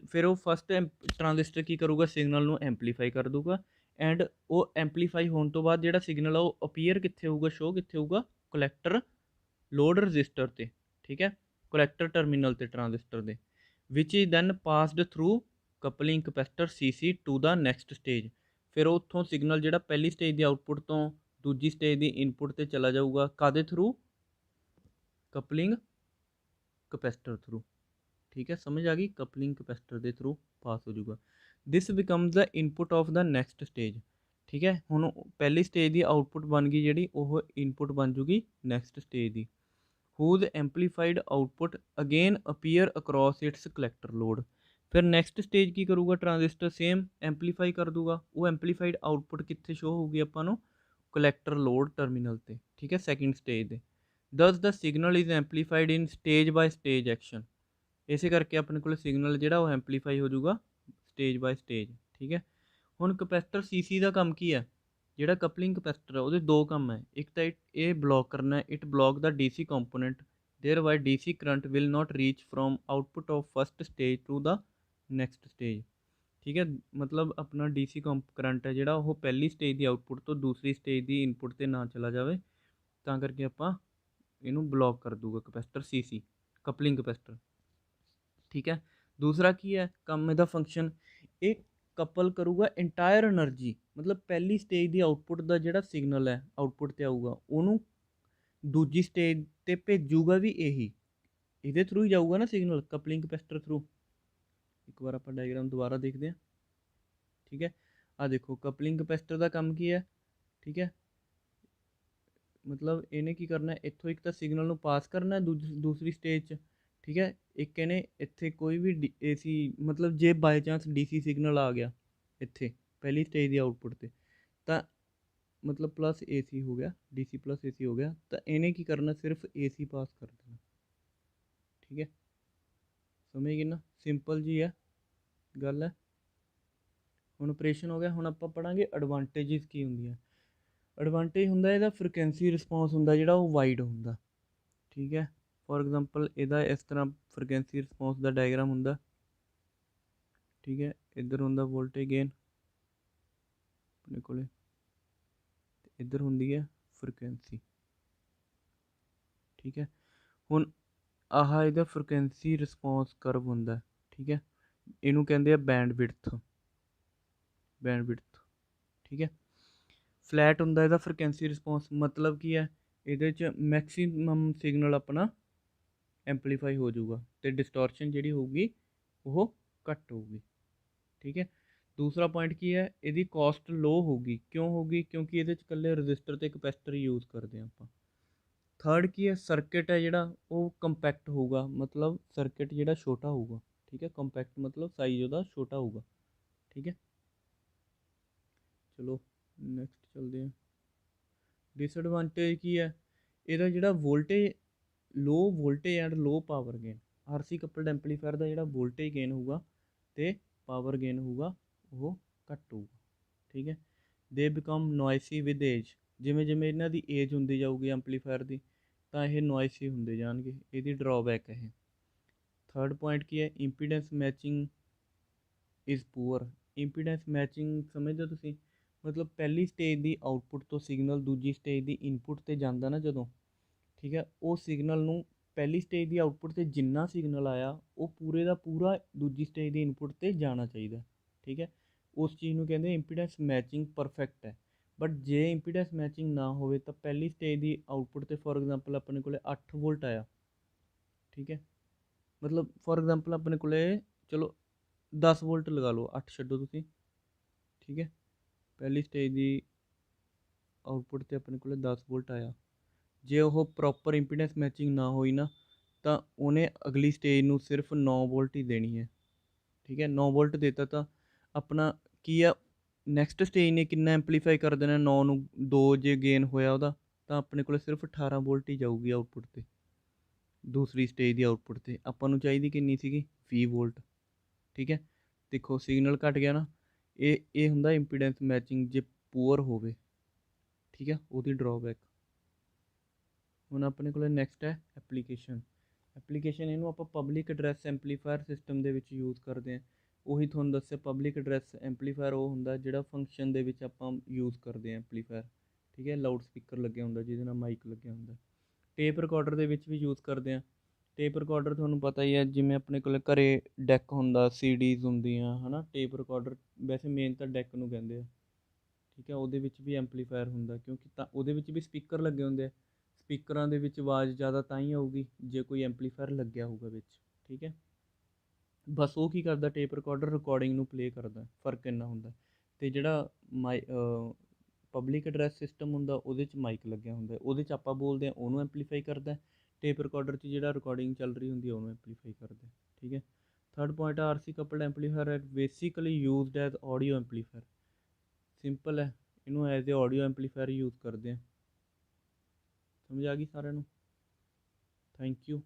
Speaker 1: ਫਿਰ ਉਹ ਫਸਟ ਟਰਾਂਜ਼ਿਸਟਰ ਕੀ ਕਰੂਗਾ, ਸਿਗਨਲ ਨੂੰ ਐਂਪਲੀਫਾਈ ਕਰ ਦੂਗਾ ਐਂਡ ਉਹ ਐਂਪਲੀਫਾਈ ਹੋਣ ਤੋਂ ਬਾਅਦ ਜਿਹੜਾ ਸਿਗਨਲ ਆ ਉਹ ਅਪੀਅਰ ਕਿੱਥੇ ਹੋਊਗਾ, ਸ਼ੋ ਕਿੱਥੇ ਹੋਊਗਾ, ਕਲੈਕਟਰ ਲੋਡ ਰਜਿਸਟਰ 'ਤੇ। ਠੀਕ ਹੈ, ਕਲੈਕਟਰ ਟਰਮੀਨਲ 'ਤੇ ਟਰਾਂਜ਼ਿਸਟਰ ਦੇ, which is then passed through coupling capacitor C to the next stage. ਫਿਰ ਉੱਥੋਂ ਸਿਗਨਲ ਜਿਹੜਾ ਪਹਿਲੀ ਸਟੇਜ ਦੀ ਆਊਟਪੁੱਟ ਤੋਂ ਦੂਜੀ ਸਟੇਜ ਦੀ ਇਨਪੁਟ 'ਤੇ ਚਲਾ ਜਾਊਗਾ, ਕਾਦੇ ਥਰੂ, ਕਪਲਿੰਗ ਕਪੈਸਿਟਰ ਥਰੂ। ਠੀਕ ਹੈ, ਸਮਝ ਆ ਗਈ, ਕਪਲਿੰਗ ਕਪੈਸਿਟਰ ਦੇ ਥਰੂ ਪਾਸ ਹੋ ਜਾਊਗਾ। This becomes the input of the next stage. ਠੀਕ ਹੈ, ਹੁਣ ਪਹਿਲੀ ਸਟੇਜ ਦੀ ਆਊਟਪੁੱਟ ਬਣ ਗਈ ਜਿਹੜੀ, ਉਹ ਇਨਪੁਟ ਬਣ ਜੂਗੀ ਨੈਕਸਟ ਸਟੇਜ ਦੀ। whose amplified output again appear across its collector load। ਫਿਰ ਨੈਕਸਟ ਸਟੇਜ ਕੀ ਕਰੂਗਾ, ਟਰਾਂਜ਼ਿਸਟਰ ਸੇਮ ਐਂਪਲੀਫਾਈ ਕਰ ਦੂਗਾ, ਉਹ ਐਂਪਲੀਫਾਈਡ ਆਊਟਪੁੱਟ ਕਿੱਥੇ ਸ਼ੋ ਹੋਊਗੀ ਆਪਾਂ ਨੂੰ, ਕਲੈਕਟਰ ਲੋਡ ਟਰਮੀਨਲ 'ਤੇ। ਠੀਕ ਹੈ, ਸੈਕਿੰਡ ਸਟੇਜ ਦੇ। Thus the signal is amplified in stage by stage action. ਇਸੇ ਕਰਕੇ ਆਪਣੇ ਕੋਲ ਸਿਗਨਲ ਜਿਹੜਾ ਉਹ ਐਂਪਲੀਫਾਈ ਹੋ ਜਾਊਗਾ ਸਟੇਜ ਬਾਏ ਸਟੇਜ। ਠੀਕ ਹੈ, ਹੁਣ ਕਪੈਸਿਟਰ ਸੀ ਦਾ ਕੰਮ ਕੀ ਹੈ, ਜਿਹੜਾ ਕਪਲਿੰਗ ਕਪੈਸਿਟਰ ਹੈ ਉਹਦੇ ਦੋ ਕੰਮ ਹੈ, ਇੱਕ ਤਾਂ ਇਹ ਬਲੌਕ ਕਰਨਾ, it block the DC component, thereby DC current will not reach from output of first stage to the next stage. ਠੀਕ ਹੈ, ਮਤਲਬ ਆਪਣਾ ਡੀਸੀ ਕਰੰਟ ਹੈ ਜਿਹੜਾ ਉਹ ਪਹਿਲੀ ਸਟੇਜ ਦੀ ਆਊਟਪੁੱਟ ਤੋਂ ਦੂਸਰੀ ਸਟੇਜ ਦੀ ਇਨਪੁੱਟ 'ਤੇ ਨਾ ਚਲਾ ਜਾਵੇ, ਤਾਂ ਕਰਕੇ ਆਪਾਂ ਇਹਨੂੰ ਬਲੌਕ ਕਰ ਦੂਗਾ ਕਪੈਸਿਟਰ ਸੀ ਕਪਲਿੰਗ ਕਪੈਸਿਟਰ। ਠੀਕ ਹੈ, ਦੂਸਰਾ ਕੀ ਹੈ ਕੰਮ, ਇਹਦਾ ਫੰਕਸ਼ਨ, ਇਹ ਕਪਲ ਕਰੂਗਾ ਇੰਟਾਇਰ એનર્ਜੀ, ਮਤਲਬ ਪਹਿਲੀ ਸਟੇਜ ਦੀ ਆਊਟਪੁੱਟ ਦਾ ਜਿਹੜਾ ਸਿਗਨਲ ਹੈ ਆਊਟਪੁੱਟ 'ਤੇ ਆਊਗਾ, ਉਹਨੂੰ ਦੂਜੀ ਸਟੇਜ 'ਤੇ ਭੇਜੂਗਾ ਵੀ ਇਹੀ, ਇਹਦੇ ਥਰੂ ਹੀ ਜਾਊਗਾ ਨਾ ਸਿਗਨਲ, ਕਪਲਿੰਗ ਕਪੈਸਿਟਰ ਥਰੂ। ਇੱਕ ਵਾਰ ਆਪਾਂ ਡਾਇਗਰਾਮ ਦੁਬਾਰਾ ਦੇਖਦੇ ਹਾਂ। ਠੀਕ ਹੈ, ਆਹ ਦੇਖੋ ਕਪਲਿੰਗ ਕਪੈਸਿਟਰ ਦਾ ਕੰਮ ਕੀ ਹੈ। ਠੀਕ ਹੈ, ਮਤਲਬ ਇਹਨੇ ਕੀ ਕਰਨਾ, ਇੱਥੋਂ ਇੱਕ ਤਾਂ ਸਿਗਨਲ ਨੂੰ ਪਾਸ ਕਰਨਾ ਦੂਸਰੀ ਸਟੇਜ 'ਚ। ਠੀਕ ਹੈ, ਇੱਕ ਇਹਨੇ ਇੱਥੇ ਕੋਈ ਵੀ ਏਸੀ, ਮਤਲਬ ਜੇ ਬਾਈ ਚਾਂਸ ਡੀਸੀ ਸਿਗਨਲ ਆ ਗਿਆ ਇੱਥੇ ਪਹਿਲੀ ਸਟੇਜ ਦੀ ਆਊਟਪੁੱਟ 'ਤੇ, ਤਾਂ ਮਤਲਬ ਪਲੱਸ ਏਸੀ ਹੋ ਗਿਆ, ਡੀਸੀ ਪਲੱਸ ਏਸੀ ਹੋ ਗਿਆ, ਤਾਂ ਇਹਨੇ ਕੀ ਕਰਨਾ, ਸਿਰਫ ਏਸੀ ਪਾਸ ਕਰ ਦੇਣਾ। ਠੀਕ ਹੈ, ਸਮਝ ਗਏ ਨਾ, ਸਿੰਪਲ ਜੀ ਹੈ ਗੱਲ ਹੈ। ਹੁਣ ਆਪਰੇਸ਼ਨ ਹੋ ਗਿਆ, ਹੁਣ ਆਪਾਂ ਪੜਾਂਗੇ ਐਡਵਾਂਟੇਜਸ ਕੀ ਹੁੰਦੀਆਂ। ਐਡਵਾਂਟੇਜ ਹੁੰਦਾ ਇਹਦਾ ਫ੍ਰੀਕੁਐਂਸੀ ਰਿਸਪੌਂਸ ਹੁੰਦਾ ਜਿਹੜਾ ਉਹ ਵਾਈਡ ਹੁੰਦਾ। ਠੀਕ ਹੈ, ਫੋਰ ਐਗਜ਼ਾਮਪਲ ਇਹਦਾ ਇਸ ਤਰ੍ਹਾਂ ਫ੍ਰੀਕੁਐਂਸੀ ਰਿਸਪੌਂਸ ਦਾ ਡਾਇਗਰਾਮ ਹੁੰਦਾ। ਠੀਕ ਹੈ, ਇੱਧਰ ਹੁੰਦਾ ਵੋਲਟੇਜ ਗੇਨ ਆਪਣੇ ਕੋਲੇ, ਇੱਧਰ ਹੁੰਦੀ ਹੈ ਫ੍ਰੀਕੁਐਂਸੀ। ਠੀਕ ਹੈ, ਹੁਣ ਆਹ ਇਹਦਾ ਫ੍ਰੀਕੁਐਂਸੀ ਰਿਸਪੌਂਸ ਕਰਵ ਹੁੰਦਾ। ਠੀਕ ਹੈ, ਇਹਨੂੰ ਕਹਿੰਦੇ ਆ ਬੈਂਡ ਵਿਡਥ। ਠੀਕ ਹੈ, ਫਲੈਟ ਹੁੰਦਾ ਇਹਦਾ ਫ੍ਰੀਕੁਐਂਸੀ ਰਿਸਪੌਂਸ, ਮਤਲਬ ਕੀ ਹੈ, ਇਹਦੇ 'ਚ ਮੈਕਸੀਮਮ ਸਿਗਨਲ ਆਪਣਾ ਐਂਪਲੀਫਾਈ ਹੋ ਜਾਊਗਾ ਅਤੇ ਡਿਸਟੋਰਸ਼ਨ ਜਿਹੜੀ ਹੋਊਗੀ ਉਹ ਘੱਟ ਹੋਊਗੀ। ਠੀਕ ਹੈ, ਦੂਸਰਾ ਪੁਆਇੰਟ ਕੀ ਹੈ, ਇਹਦੀ ਕੋਸਟ ਲੋ ਹੋਊਗੀ। ਕਿਉਂ ਹੋਊਗੀ, ਕਿਉਂਕਿ ਇਹਦੇ 'ਚ ਇਕੱਲੇ ਰਜਿਸਟਰ ਅਤੇ ਕਪੈਸਿਟਰ ਯੂਜ਼ ਕਰਦੇ ਹਾਂ ਆਪਾਂ। ਥਰਡ ਕੀ ਹੈ, ਸਰਕਿਟ ਹੈ ਜਿਹੜਾ ਉਹ ਕੰਪੈਕਟ ਹੋਊਗਾ, ਮਤਲਬ ਸਰਕਿਟ ਜਿਹੜਾ ਛੋਟਾ ਹੋਊਗਾ। ਠੀਕ ਹੈ, ਕੰਪੈਕਟ ਮਤਲਬ ਸਾਈਜ਼ ਉਹਦਾ ਛੋਟਾ ਹੋਊਗਾ। ਠੀਕ ਹੈ, ਚਲੋ ਨੈਕਸਟ ਚੱਲਦੇ ਹਾਂ। ਡਿਸਐਡਵਾਂਟੇਜ ਕੀ ਹੈ, ਇਹਦਾ ਜਿਹੜਾ low voltage and low power gain, RC coupled amplifier ਦਾ ਜਿਹੜਾ ਵੋਲਟੇਜ ਗੇਨ ਹੋਊਗਾ ਅਤੇ ਪਾਵਰ ਗੇਨ ਹੋਊਗਾ ਉਹ ਘੱਟ ਹੋਊਗਾ। ਠੀਕ ਹੈ, ਦੇ ਬਿਕਮ ਨੋਇਸੀ ਵਿਦ ਏਜ, ਜਿਵੇਂ ਜਿਵੇਂ ਇਹਨਾਂ ਦੀ ਏਜ ਹੁੰਦੀ ਜਾਊਗੀ ਐਂਪਲੀਫਾਇਰ ਦੀ, ਤਾਂ ਇਹ ਨੋਇਸੀ ਹੁੰਦੇ ਜਾਣਗੇ, ਇਹਦੀ ਡਰੋਬੈਕ ਹੈ ਇਹ। ਥਰਡ ਪੁਆਇੰਟ ਕੀ ਹੈ, ਇੰਪੀਡੈਂਸ ਮੈਚਿੰਗ ਇਜ਼ ਪੂਅਰ। ਇੰਪੀਡੈਂਸ ਮੈਚਿੰਗ ਸਮਝਦੇ ਹੋ ਤੁਸੀਂ, ਮਤਲਬ ਪਹਿਲੀ ਸਟੇਜ ਦੀ ਆਊਟਪੁੱਟ ਤੋਂ ਸਿਗਨਲ ਦੂਜੀ ਸਟੇਜ ਦੀ ਇਨਪੁੱਟ 'ਤੇ ਜਾਂਦਾ ਨਾ ਜਦੋਂ, ਠੀਕ ਹੈ, ਉਹ ਸਿਗਨਲ ਨੂੰ ਪਹਿਲੀ ਸਟੇਜ ਦੀ ਆਊਟਪੁੱਟ 'ਤੇ ਜਿੰਨਾ ਸਿਗਨਲ ਆਇਆ ਉਹ ਪੂਰੇ ਦਾ ਪੂਰਾ ਦੂਜੀ ਸਟੇਜ ਦੀ ਇਨਪੁੱਟ 'ਤੇ ਜਾਣਾ ਚਾਹੀਦਾ। ਠੀਕ ਹੈ, ਉਸ ਚੀਜ਼ ਨੂੰ ਕਹਿੰਦੇ ਇੰਪੀਡੈਂਸ ਮੈਚਿੰਗ ਪਰਫੈਕਟ ਹੈ। ਬਟ ਜੇ ਇੰਪੀਡੈਂਸ ਮੈਚਿੰਗ ਨਾ ਹੋਵੇ ਤਾਂ ਪਹਿਲੀ ਸਟੇਜ ਦੀ ਆਊਟਪੁੱਟ 'ਤੇ ਫੋਰ ਐਗਜ਼ਾਮਪਲ ਆਪਣੇ ਕੋਲ 8 ਵੋਲਟ ਆਇਆ। ਠੀਕ ਹੈ, मतलब फॉर एग्जांपल अपने कोले चलो 10 वोल्ट लगा लो, 8 ਛੱਡੋ ਤੁਸੀਂ, ठीक है। पहली स्टेज की आउटपुट ਤੇ ਆਪਣੇ ਕੋਲੇ 10 ਵੋਲਟ ਆਇਆ। ਜੇ ਉਹ ਪ੍ਰੋਪਰ ਇੰਪੀਡੈਂਸ ਮੈਚਿੰਗ ਨਾ ਹੋਈ ਨਾ ਤਾਂ ਉਹਨੇ ਅਗਲੀ ਸਟੇਜ ਨੂੰ ਸਿਰਫ 9 ਵੋਲਟ ਹੀ ਦੇਣੀ ਹੈ, ਠੀਕ ਹੈ। 9 ਵੋਲਟ ਦੇਤਾ ਤਾਂ ਆਪਣਾ ਕੀ ਆ, ਨੈਕਸਟ ਸਟੇਜ ਨੇ ਕਿੰਨਾ ਐਂਪਲੀਫਾਈ ਕਰ ਦੇਣਾ 9 ਨੂੰ, 2 ਜੇ ਗੇਨ ਹੋਇਆ ਉਹਦਾ ਤਾਂ ਆਪਣੇ ਕੋਲ ਸਿਰਫ 18 ਵੋਲਟ ਹੀ ਜਾਊਗੀ ਆਊਟਪੁੱਟ ਤੇ। ਦੂਸਰੀ ਸਟੇਜ ਦੀ ਆਊਟਪੁੱਟ ਤੇ ਆਪਾਂ ਨੂੰ ਚਾਹੀਦੀ ਕਿੰਨੀ ਸੀਗੀ 20 ਵੋਲਟ, ਠੀਕ ਹੈ। ਦੇਖੋ ਸਿਗਨਲ ਘਟ ਗਿਆ ਨਾ, ਇਹ ਹੁੰਦਾ ਇੰਪੀਡੈਂਸ ਮੈਚਿੰਗ ਜੇ ਪੂਅਰ ਹੋਵੇ, ਠੀਕ ਹੈ, ਉਹਦੀ ਡਰੋਬੈਕ। ਹੁਣ ਆਪਣੇ ਕੋਲ ਨੈਕਸਟ ਹੈ ਐਪਲੀਕੇਸ਼ਨ। ਐਪਲੀਕੇਸ਼ਨ ਇਹਨੂੰ ਆਪਾਂ ਪਬਲਿਕ ਐਡਰੈਸ ਐਂਪਲੀਫਾਇਰ ਸਿਸਟਮ ਦੇ ਵਿੱਚ ਯੂਜ਼ ਕਰਦੇ ਹਾਂ। ਉਹੀ ਤੁਹਾਨੂੰ ਦੱਸਿਆ ਪਬਲਿਕ ਐਡਰੈਸ ਐਂਪਲੀਫਾਇਰ ਉਹ ਹੁੰਦਾ ਜਿਹੜਾ ਫੰਕਸ਼ਨ ਦੇ ਵਿੱਚ ਆਪਾਂ ਯੂਜ਼ ਕਰਦੇ ਹਾਂ ਐਂਪਲੀਫਾਇਰ, ਠੀਕ ਹੈ। ਲਾਊਡ ਸਪੀਕਰ ਲੱਗਿਆ ਹੁੰਦਾ ਜਿਹਦੇ ਨਾਲ ਮਾਈਕ ਲੱਗਿਆ ਹੁੰਦਾ। ਟੇਪ ਰਿਕਾਰਡਰ ਦੇ ਵਿੱਚ ਵੀ ਯੂਜ਼ ਕਰਦੇ ਹਾਂ। ਟੇਪ ਰਿਕਾਰਡਰ ਤੁਹਾਨੂੰ ਪਤਾ ਹੀ ਹੈ, ਜਿਵੇਂ ਆਪਣੇ ਕੋਲ ਘਰੇ ਡੈਕ ਹੁੰਦਾ, ਸੀਡੀਜ਼ ਹੁੰਦੀਆਂ ਹੈ ਨਾ, ਟੇਪ ਰਿਕਾਰਡਰ ਵੈਸੇ ਮੇਨ ਤਾਂ ਡੈਕ ਨੂੰ ਕਹਿੰਦੇ ਆ, ਠੀਕ ਹੈ। ਉਹਦੇ ਵਿੱਚ ਵੀ ਐਂਪਲੀਫਾਇਰ ਹੁੰਦਾ ਕਿਉਂਕਿ ਤਾਂ ਉਹਦੇ ਵਿੱਚ ਵੀ ਸਪੀਕਰ ਲੱਗੇ ਹੁੰਦੇ ਆ। ਸਪੀਕਰਾਂ ਦੇ ਵਿੱਚ ਆਵਾਜ਼ ਜ਼ਿਆਦਾ ਤਾਂ ਹੀ ਆਊਗੀ ਜੇ ਕੋਈ ਐਂਪਲੀਫਾਇਰ ਲੱਗਿਆ ਹੋਊਗਾ ਵਿੱਚ, ਠੀਕ ਹੈ। ਬਸ ਉਹ ਕੀ ਕਰਦਾ, ਟੇਪ ਰਿਕਾਰਡਰ ਰਿਕਾਰਡਿੰਗ ਨੂੰ ਪਲੇ ਕਰਦਾ, ਫ਼ਰਕ ਇੰਨਾ ਹੁੰਦਾ। ਅਤੇ ਜਿਹੜਾ ਪਬਲਿਕ ਐਡਰੈਸ ਸਿਸਟਮ ਹੁੰਦਾ ਉਹਦੇ 'ਚ ਮਾਈਕ ਲੱਗਿਆ ਹੁੰਦਾ, ਉਹਦੇ 'ਚ ਆਪਾਂ ਬੋਲਦੇ ਹਾਂ ਉਹਨੂੰ ਐਂਪਲੀਫਾਈ ਕਰਦਾ। ਟੇਪ ਰਿਕਾਰਡਰ 'ਚ ਜਿਹੜਾ ਰਿਕਾਰਡਿੰਗ ਚੱਲ ਰਹੀ ਹੁੰਦੀ ਉਹਨੂੰ ਐਂਪਲੀਫਾਈ ਕਰਦਾ, ਠੀਕ ਹੈ। Third point R C coupled amplifier ਹੈ basically used as audio amplifier. Simple ਹੈ, ਇਹਨੂੰ as a audio amplifier use ਕਰਦੇ ਹਾਂ। ਸਮਝ ਆ ਗਈ ਸਾਰਿਆਂ ਨੂੰ? Thank you.